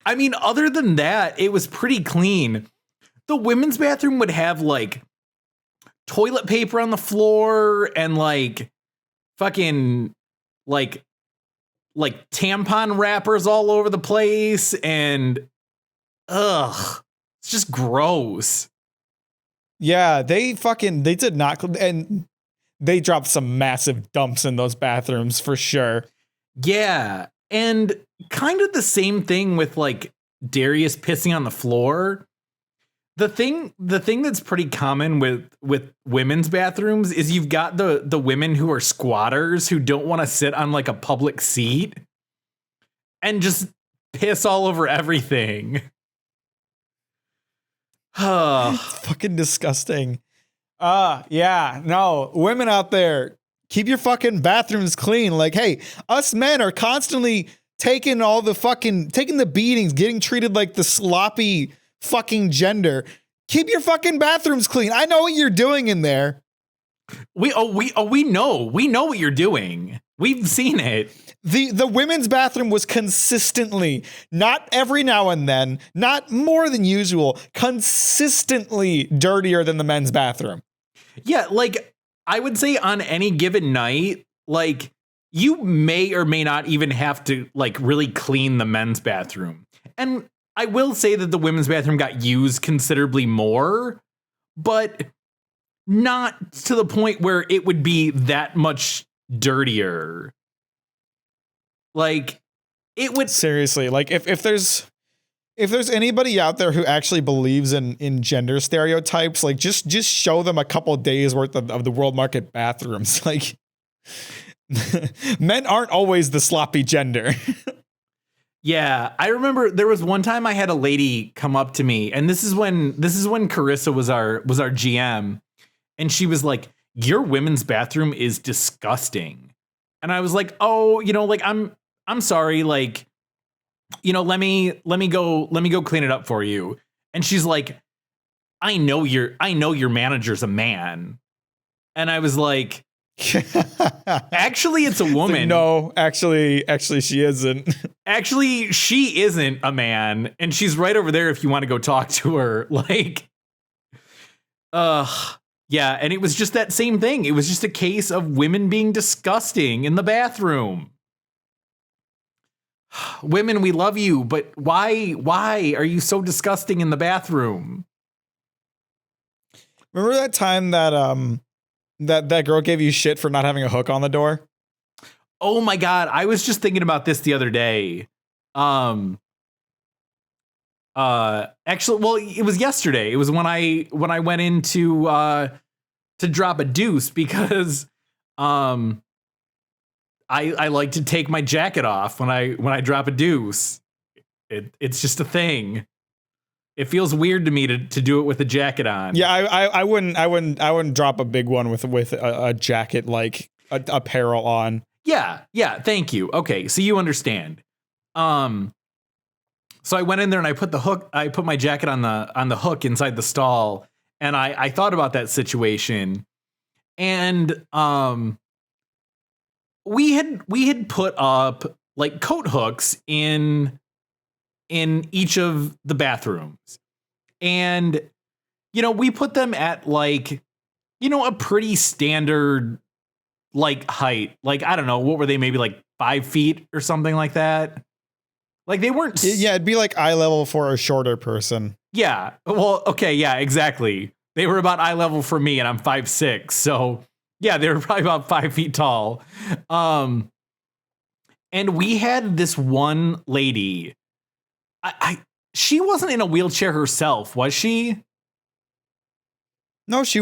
I mean, other than that, it was pretty clean. The women's bathroom would have like toilet paper on the floor and like fucking like tampon wrappers all over the place, and it's just gross. Yeah, they did not, and they dropped some massive dumps in those bathrooms for sure. Yeah, and kind of the same thing with like Darius pissing on the floor. The thing that's pretty common with women's bathrooms is you've got the women who are squatters who don't want to sit on like a public seat and just piss all over everything. Fucking disgusting. Yeah, no, women out there, keep your fucking bathrooms clean. Like, hey, us men are constantly taking the beatings, getting treated like the sloppy fucking gender. Keep your fucking bathrooms clean. I know what you're doing in there. We know what you're doing. We've seen it. The women's bathroom was consistently, not every now and then, not more than usual, consistently dirtier than the men's bathroom. Yeah, like I would say on any given night, like you may or may not even have to like really clean the men's bathroom. And I will say that the women's bathroom got used considerably more, but not to the point where it would be that much dirtier. Like, it would seriously, like if there's anybody out there who actually believes in gender stereotypes, like just show them a couple of days worth of the world market bathrooms. Like, men aren't always the sloppy gender. Yeah, I remember there was one time I had a lady come up to me, and this is when Carissa was our GM, and she was like, "Your women's bathroom is disgusting," and I was like, "Oh, like I'm sorry, like, let me go clean it up for you," and she's like, I know your manager's a man," and I was like, actually, it's a woman. Like, no, actually, she isn't. Actually, she isn't a man, and she's right over there if you want to go talk to her. Like, yeah, and it was just that same thing. It was just a case of women being disgusting in the bathroom. Women, we love you, but why are you so disgusting in the bathroom? Remember that time that that girl gave you shit for not having a hook on the door? Oh my God, I was just thinking about this the other day. Actually, well, it was yesterday. It was when I went in to drop a deuce because I like to take my jacket off when I drop a deuce. It's just a thing. It feels weird to me to do it with a jacket on. Yeah, I wouldn't drop a big one with a jacket, like apparel on. Yeah, thank you. Okay, so you understand. So I went in there and I put my jacket on the hook inside the stall, and I thought about that situation, and we had put up like coat hooks in each of the bathrooms, and we put them at like a pretty standard like height. Like, I don't know, what were they, maybe like 5 feet or something like that? Like, they weren't. Yeah, it'd be like eye level for a shorter person. Yeah. Well, okay. Yeah, exactly. They were about eye level for me, and I'm 5'6". So yeah, they were probably about 5 feet tall. And we had this one lady. She wasn't in a wheelchair herself, was she? No, she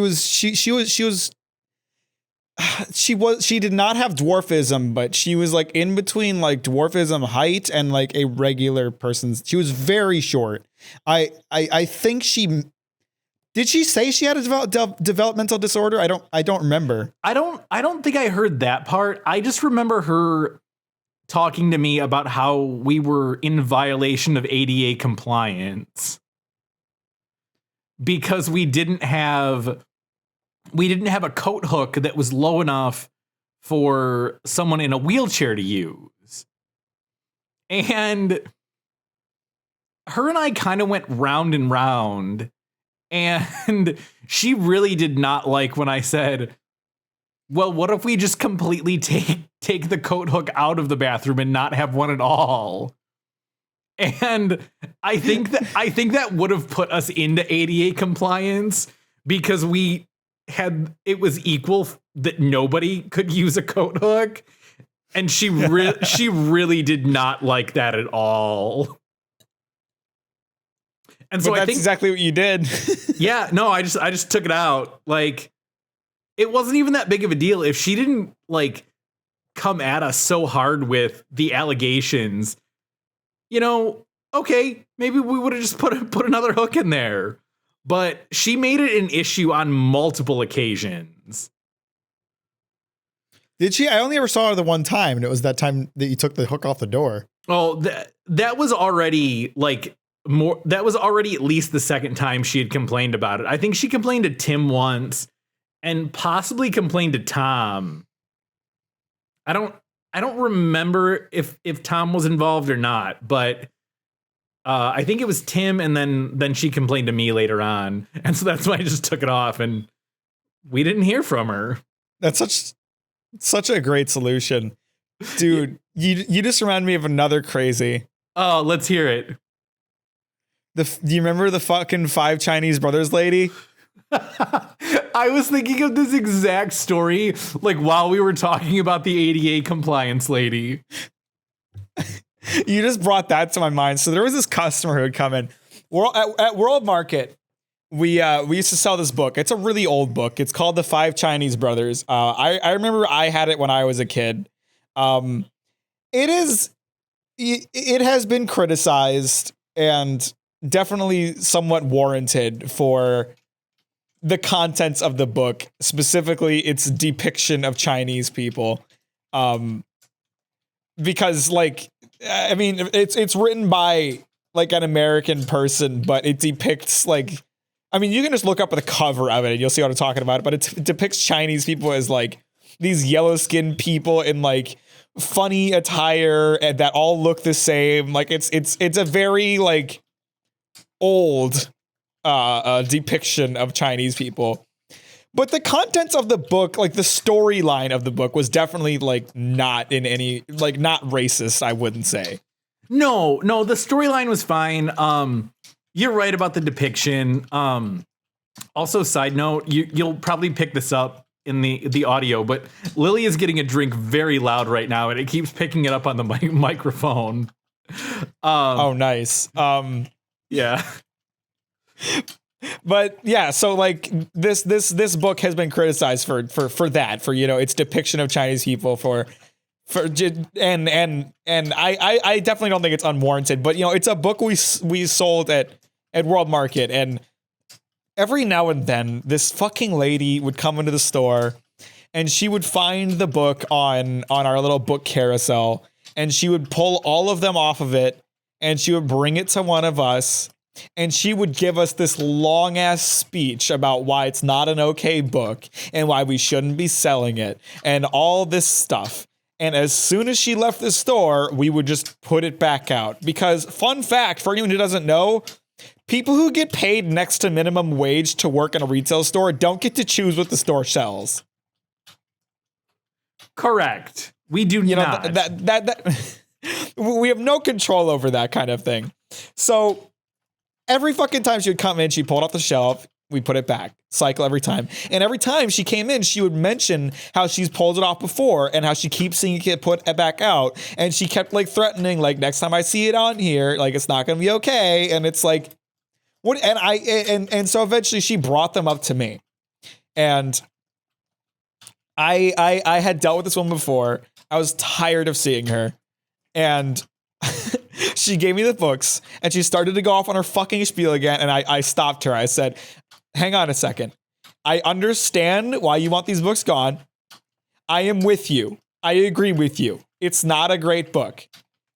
did not have dwarfism, but she was like in between like dwarfism height and like a regular person's. She was very short. I think did she say she had a developmental disorder? I don't remember. I don't think I heard that part. I just remember her talking to me about how we were in violation of ADA compliance because we didn't have a coat hook that was low enough for someone in a wheelchair to use. And her and I kind of went round and round, and she really did not like when I said, well, what if we just completely take the coat hook out of the bathroom and not have one at all? And I think that would have put us into ADA compliance because it was equal that nobody could use a coat hook, and she really did not like that at all. And so but I think that's exactly what you did. Yeah, no, I just took it out. Like, it wasn't even that big of a deal if she didn't like come at us so hard with the allegations. Okay, maybe we would have just put another hook in there. But she made it an issue on multiple occasions. Did she? I only ever saw her the one time, and it was that time that you took the hook off the door. Oh, that was already like more. That was already at least the second time she had complained about it. I think she complained to Tim once, and possibly complained to Tom. I don't remember if Tom was involved or not, but I think it was Tim, and then she complained to me later on, and so that's why I just took it off, and we didn't hear from her. That's such a great solution, dude. You just remind me of another crazy. Oh, let's hear it. Do you remember the fucking 5 Chinese brothers lady? I was thinking of this exact story, like while we were talking about the ADA compliance lady. You just brought that to my mind. So there was this customer who would come in. At World Market. We used to sell this book. It's a really old book. It's called The 5 Chinese Brothers. I remember I had it when I was a kid. It has been criticized and definitely somewhat warranted for the contents of the book, specifically its depiction of Chinese people. Because like, I mean, it's written by like an American person, but it depicts like, I mean, you can just look up at the cover of it and you'll see what I'm talking about. But it depicts Chinese people as like these yellow-skinned people in like funny attire and that all look the same. Like it's a very like old depiction of Chinese people. But the contents of the book, like the storyline of the book, was definitely like not in any like not racist, I wouldn't say. No, the storyline was fine. You're right about the depiction. Also, side note, you'll probably pick this up in the audio, but Lily is getting a drink very loud right now, and it keeps picking it up on the microphone. Oh, nice. Yeah. But yeah, so like this book has been criticized for that, for, you know, its depiction of Chinese people and I definitely don't think it's unwarranted, but you know, it's a book we sold at World Market, and every now and then this fucking lady would come into the store and she would find the book on our little book carousel, and she would pull all of them off of it and she would bring it to one of us. And she would give us this long ass speech about why it's not an okay book and why we shouldn't be selling it and all this stuff. And as soon as she left the store, we would just put it back out. Because, fun fact, for anyone who doesn't know, people who get paid next to minimum wage to work in a retail store don't get to choose what the store sells. Correct. We do not. That we have no control over that kind of thing. So every fucking time she would come in, she pulled off the shelf, we put it back. Cycle every time. And every time she came in, she would mention how she's pulled it off before and how she keeps seeing it get put back out. And she kept like threatening, like, next time I see it on here, like, it's not going to be okay. And it's like, what? And so eventually she brought them up to me. And I had dealt with this one before. I was tired of seeing her. And she gave me the books and she started to go off on her fucking spiel again. And I stopped her. I said, hang on a second. I understand why you want these books gone. I am with you. I agree with you. It's not a great book.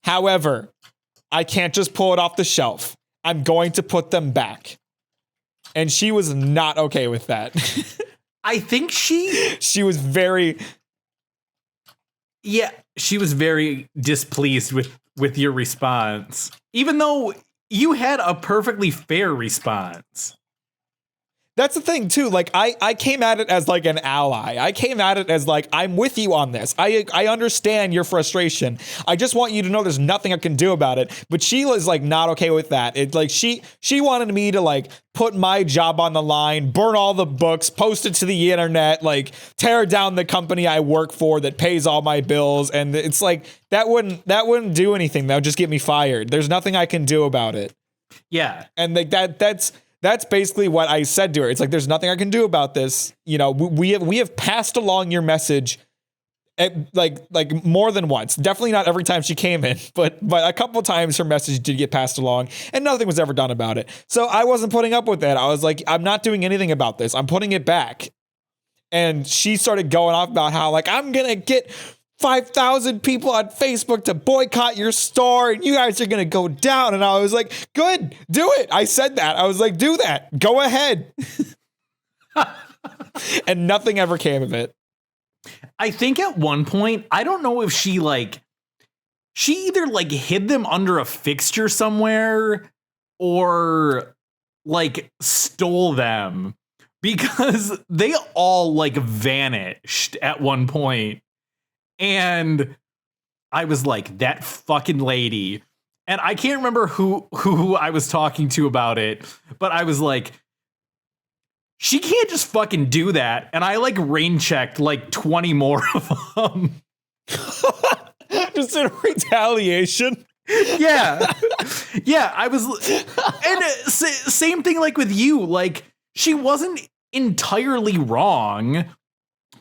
However, I can't just pull it off the shelf. I'm going to put them back. And she was not okay with that. I think she was very... Yeah, she was very displeased with your response, even though you had a perfectly fair response. That's the thing too. Like I came at it as like an ally. I came at it as like, I'm with you on this. I understand your frustration. I just want you to know there's nothing I can do about it. But Sheila's like not okay with that. It like she wanted me to like put my job on the line, burn all the books, post it to the internet, like tear down the company I work for that pays all my bills. And it's like that wouldn't do anything. That would just get me fired. There's nothing I can do about it. Yeah. And like that's basically what I said to her. It's like, there's nothing I can do about this. You know, we have passed along your message like more than once. Definitely not every time she came in, but a couple of times her message did get passed along and nothing was ever done about it. So I wasn't putting up with that. I was like, I'm not doing anything about this. I'm putting it back. And she started going off about how like, I'm going to get 5,000 people on Facebook to boycott your store and you guys are going to go down. And I was like, good, do it. I said that. I was like, do that. Go ahead. And nothing ever came of it. I think at one point, I don't know if she either like hid them under a fixture somewhere or like stole them, because they all like vanished at one point. And I was like, that fucking lady And I can't remember who I was talking to about it, but I was like, she can't just fucking do that. And I like rain checked like 20 more of them. Just in retaliation. Yeah. Yeah, I was, and same thing like with you. Like, she wasn't entirely wrong,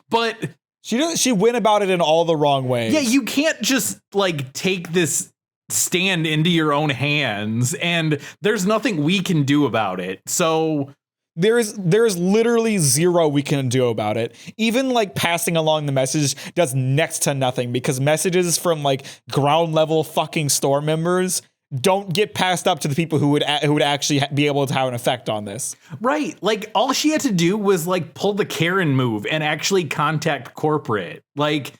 but she went about it in all the wrong ways. yeah, you can't just like take this stand into your own hands, and there's nothing we can do about it. So there's literally zero we can do about it. Even like passing along the message does next to nothing, because messages from like ground level fucking store members don't get passed up to the people who would actually be able to have an effect on this. Right. Like, all she had to do was like pull the Karen move and actually contact corporate. Like,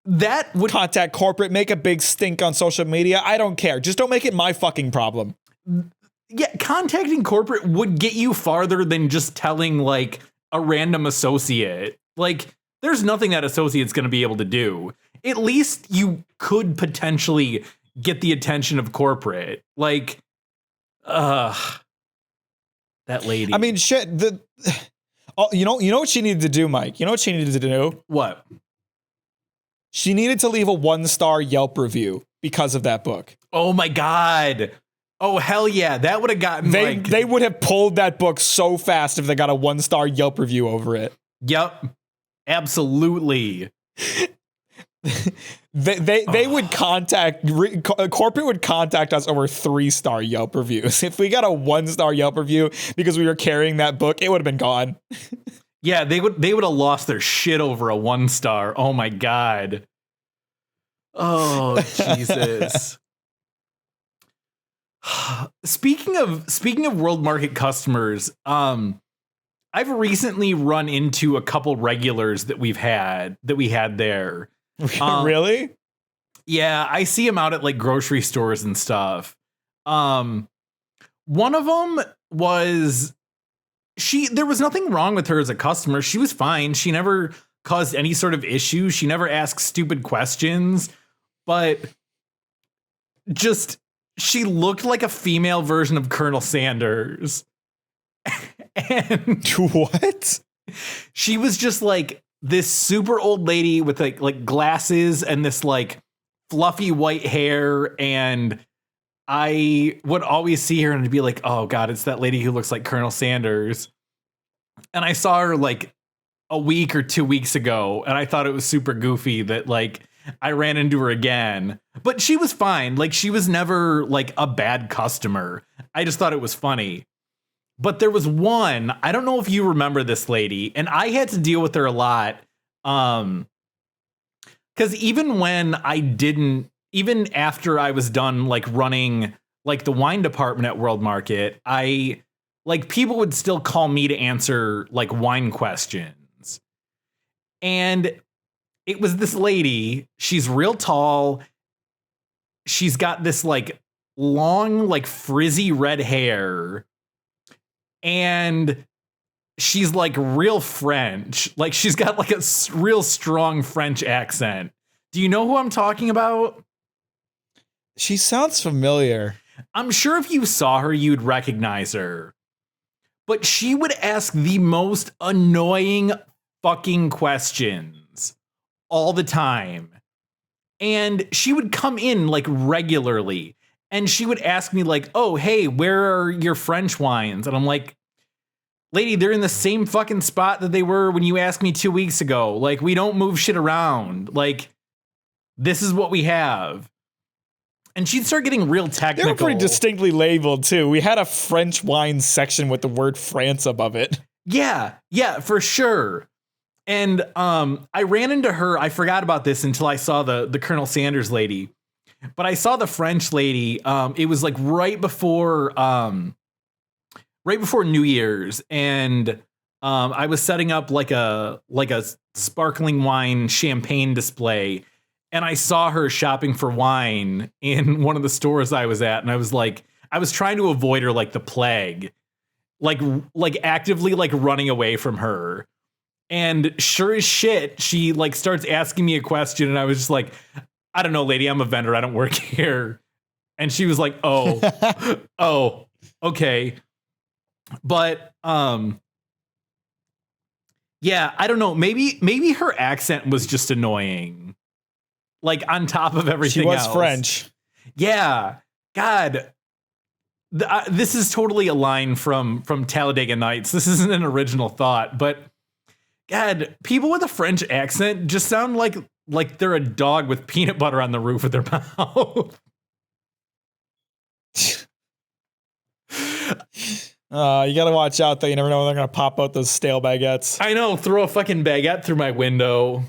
that would contact corporate, make a big stink on social media. I don't care. Just don't make it my fucking problem. Yeah, contacting corporate would get you farther than just telling like a random associate. Like, there's nothing that associate's going to be able to do. At least you could potentially get the attention of corporate. Like, that lady. I mean, shit. You know what she needed to do, Mike? You know what she needed to do? What? She needed to leave a 1-star Yelp review because of that book. Oh my God. Oh, hell yeah. That would have gotten they would have pulled that book so fast if they got a 1-star Yelp review over it. Yep. Absolutely. They would corporate would contact us over 3-star Yelp reviews. If we got a 1-star Yelp review because we were carrying that book, it would have been gone. Yeah, they would have lost their shit over a 1-star. Oh my God. Oh, Jesus. Speaking of world market customers, I've recently run into a couple regulars that we had there. Really? Yeah, I see them out at like grocery stores and stuff. One of them was there was nothing wrong with her as a customer. She was fine. She never caused any sort of issue. She never asked stupid questions, but just she looked like a female version of Colonel Sanders. And what? She was just like this super old lady with like glasses and this like fluffy white hair, and I would always see her and be like, oh God, it's that lady who looks like Colonel Sanders. And I saw her like a week or 2 weeks ago, and I thought it was super goofy that like I ran into her again. But she was fine. Like, she was never like a bad customer. I just thought it was funny. But there was one, I don't know if you remember this lady, and I had to deal with her a lot. Because even after I was done like running like the wine department at World Market, people would still call me to answer like wine questions. And it was this lady. She's real tall. She's got this like long, like frizzy red hair. And she's like real French. Like, she's got like a real strong French accent. Do you know who I'm talking about? She sounds familiar. I'm sure if you saw her, you'd recognize her. But she would ask the most annoying fucking questions all the time. And she would come in like regularly. And she would ask me like, oh, hey, where are your French wines? And I'm like, lady, they're in the same fucking spot that they were when you asked me 2 weeks ago. Like, we don't move shit around. Like, this is what we have. And she'd start getting real technical. They were pretty distinctly labeled, too. We had a French wine section with the word France above it. Yeah, for sure. And I ran into her. I forgot about this until I saw the Colonel Sanders lady. But I saw the French lady. It was like right before New Year's, and I was setting up like a sparkling wine champagne display, and I saw her shopping for wine in one of the stores I was at, and I was like, I was trying to avoid her like the plague, like actively like running away from her. And sure as shit, she like starts asking me a question, and I was just like, I don't know, lady, I'm a vendor. I don't work here. And she was like, oh, oh, okay. But yeah, I don't know. Maybe her accent was just annoying. Like on top of everything else. She was French. Yeah. God. This is totally a line from Talladega Nights. This isn't an original thought, but God, people with a French accent just sound like they're a dog with peanut butter on the roof of their mouth. You gotta watch out though. You never know when they're gonna pop out those stale baguettes. I know. Throw a fucking baguette through my window.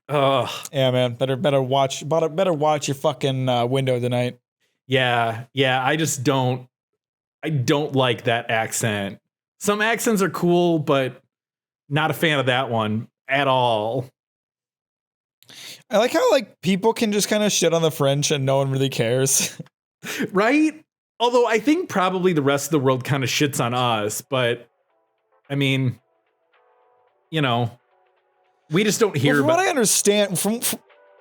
Ugh. Yeah, man. Better watch your fucking window tonight. Yeah. I just don't like that accent. Some accents are cool, but not a fan of that one at all. I like how like people can just kind of shit on the French and no one really cares. Right? Although I think probably the rest of the world kind of shits on us, but I mean, you know, we just don't hear Well, about.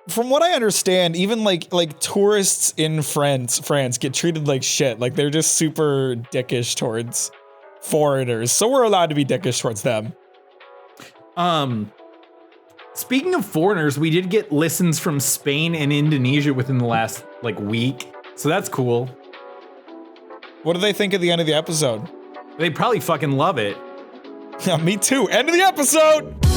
From what I understand, even like tourists in France get treated like shit. Like they're just super dickish towards foreigners. So we're allowed to be dickish towards them. Speaking of foreigners, we did get listens from Spain and Indonesia within the last like week. So that's cool. What do they think at the end of the episode? They probably fucking love it. Yeah, me too. End of the episode.